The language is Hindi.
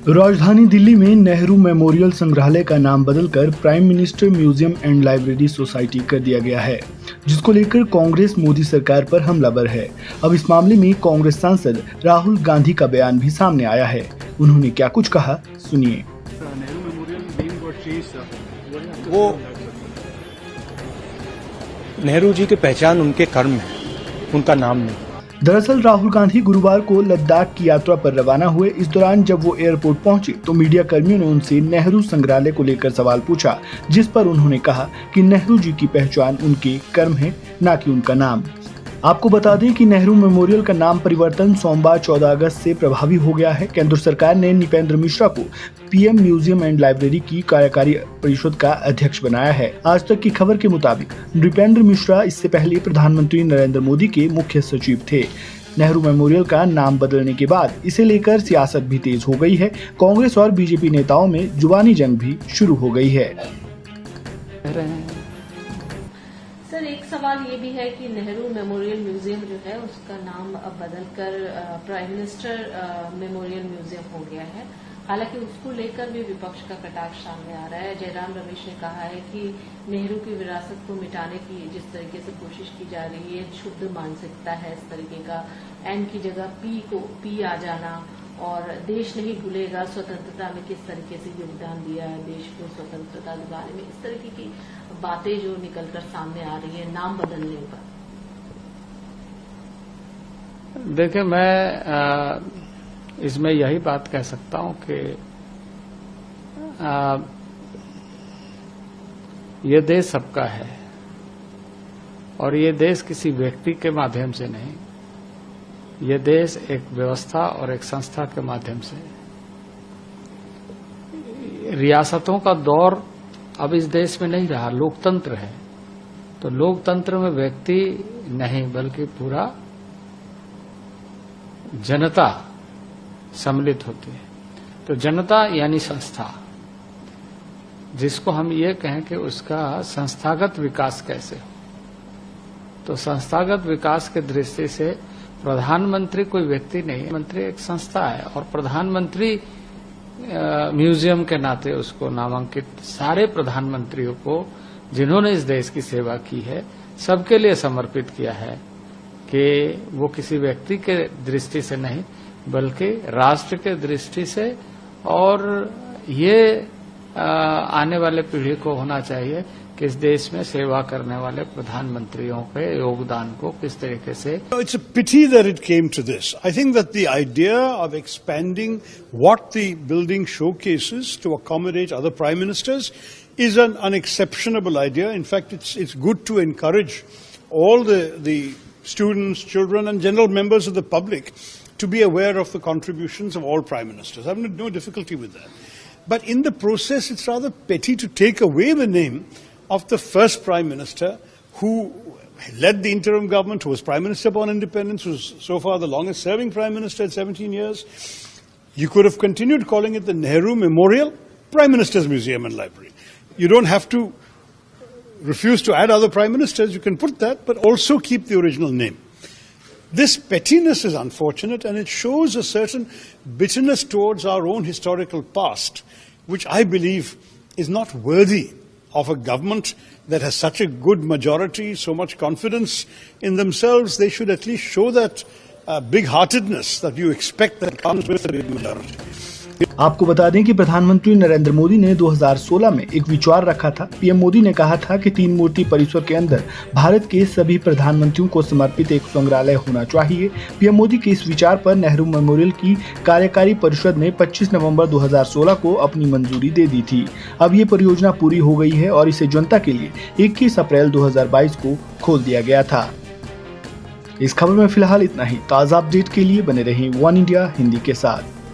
राजधानी दिल्ली में नेहरू मेमोरियल संग्रहालय का नाम बदलकर prime minister museum and library society कर दिया गया है, जिसको लेकर कांग्रेस मोदी सरकार पर हमलावर है। अब इस मामले में कांग्रेस सांसद राहुल गांधी का बयान भी सामने आया है। उन्होंने क्या कुछ कहा, सुनिए। वो नेहरू जी की पहचान उनके कर्म है, उनका नाम नहीं। दरअसल राहुल गांधी गुरुवार को लद्दाख की यात्रा पर रवाना हुए। इस दौरान जब वो एयरपोर्ट पहुंचे तो मीडिया कर्मियों ने उनसे नेहरू संग्रहालय को लेकर सवाल पूछा, जिस पर उन्होंने कहा कि नेहरू जी की पहचान उनके कर्म है, न कि उनका नाम। आपको बता दें कि नेहरू मेमोरियल का नाम परिवर्तन सोमवार 14 अगस्त से प्रभावी हो गया है। केंद्र सरकार ने नृपेंद्र मिश्रा को पीएम म्यूजियम एंड लाइब्रेरी की कार्यकारी परिषद का अध्यक्ष बनाया है। आज तक की खबर के मुताबिक नृपेंद्र मिश्रा इससे पहले प्रधानमंत्री नरेंद्र मोदी के मुख्य सचिव थे। नेहरू मेमोरियल का नाम बदलने के बाद इसे लेकर सियासत भी तेज हो गई है। कांग्रेस और बीजेपी नेताओं में जुबानी जंग भी शुरू हो गई है। सर, एक सवाल ये भी है कि नेहरू मेमोरियल म्यूजियम जो है उसका नाम अब बदलकर प्राइम मिनिस्टर मेमोरियल म्यूजियम हो गया है। हालांकि उसको लेकर भी विपक्ष का कटाक्ष सामने आ रहा है। जयराम रमेश ने कहा है कि नेहरू की विरासत को मिटाने की जिस तरीके से कोशिश की जा रही है, क्षुब्ध मानसिकता है इस तरीके का। एन की जगह पी आ जाना, और देश नहीं भूलेगा स्वतंत्रता में किस तरीके से योगदान दिया है देश को स्वतंत्रता दिलाने में, इस तरीके की बातें जो निकलकर सामने आ रही है नाम बदलने पर। देखिए, मैं इसमें यही बात कह सकता हूं कि ये देश सबका है और ये देश किसी व्यक्ति के माध्यम से नहीं, ये देश एक व्यवस्था और एक संस्था के माध्यम से। रियासतों का दौर अब इस देश में नहीं रहा, लोकतंत्र है। तो लोकतंत्र में व्यक्ति नहीं बल्कि पूरा जनता सम्मिलित होती है। तो जनता यानी संस्था, जिसको हम ये कहें कि उसका संस्थागत विकास कैसे हो, तो संस्थागत विकास के दृष्टि से प्रधानमंत्री कोई व्यक्ति नहीं है, मंत्री एक संस्था है। और प्रधानमंत्री म्यूजियम के नाते उसको नामांकित सारे प्रधानमंत्रियों को जिन्होंने इस देश की सेवा की है सबके लिए समर्पित किया है कि वो किसी व्यक्ति के दृष्टि से नहीं बल्कि राष्ट्र के दृष्टि से, और ये आने वाले पीढ़ी को होना चाहिए कि इस देश में सेवा करने वाले प्रधानमंत्रियों के योगदान को किस तरीके से। It's a pity that it came to this. I think that the idea of expanding what the building showcases to accommodate other prime ministers is an unexceptionable idea. In fact, it's good to encourage all the students, children, and general members of the public to be aware of the contributions of all prime ministers. I have no difficulty with that. But in the process, it's rather petty to take away the name of the first Prime Minister who led the interim government, who was Prime Minister upon independence, who was so far the longest serving Prime Minister at 17 years. You could have continued calling it the Nehru Memorial Prime Minister's Museum and Library. You don't have to refuse to add other Prime Ministers, you can put that, but also keep the original name. This pettiness is unfortunate, and it shows a certain bitterness towards our own historical past, which I believe is not worthy of a government that has such a good majority, so much confidence in themselves. They should at least show that big-heartedness that you expect that comes with a big majority. आपको बता दें कि प्रधानमंत्री नरेंद्र मोदी ने 2016 में एक विचार रखा था। पीएम मोदी ने कहा था कि 3 मूर्ति परिसर के अंदर भारत के सभी प्रधानमंत्रियों को समर्पित एक संग्रहालय होना चाहिए। पीएम मोदी के इस विचार पर नेहरू मेमोरियल की कार्यकारी परिषद ने 25 नवंबर 2016 को अपनी मंजूरी दे दी थी। अब ये परियोजना पूरी हो गई है और इसे जनता के लिए 21 अप्रैल 2022 को खोल दिया गया था। इस खबर में फिलहाल इतना ही। ताज़ा अपडेट के लिए बने रहें वन इंडिया हिंदी के साथ।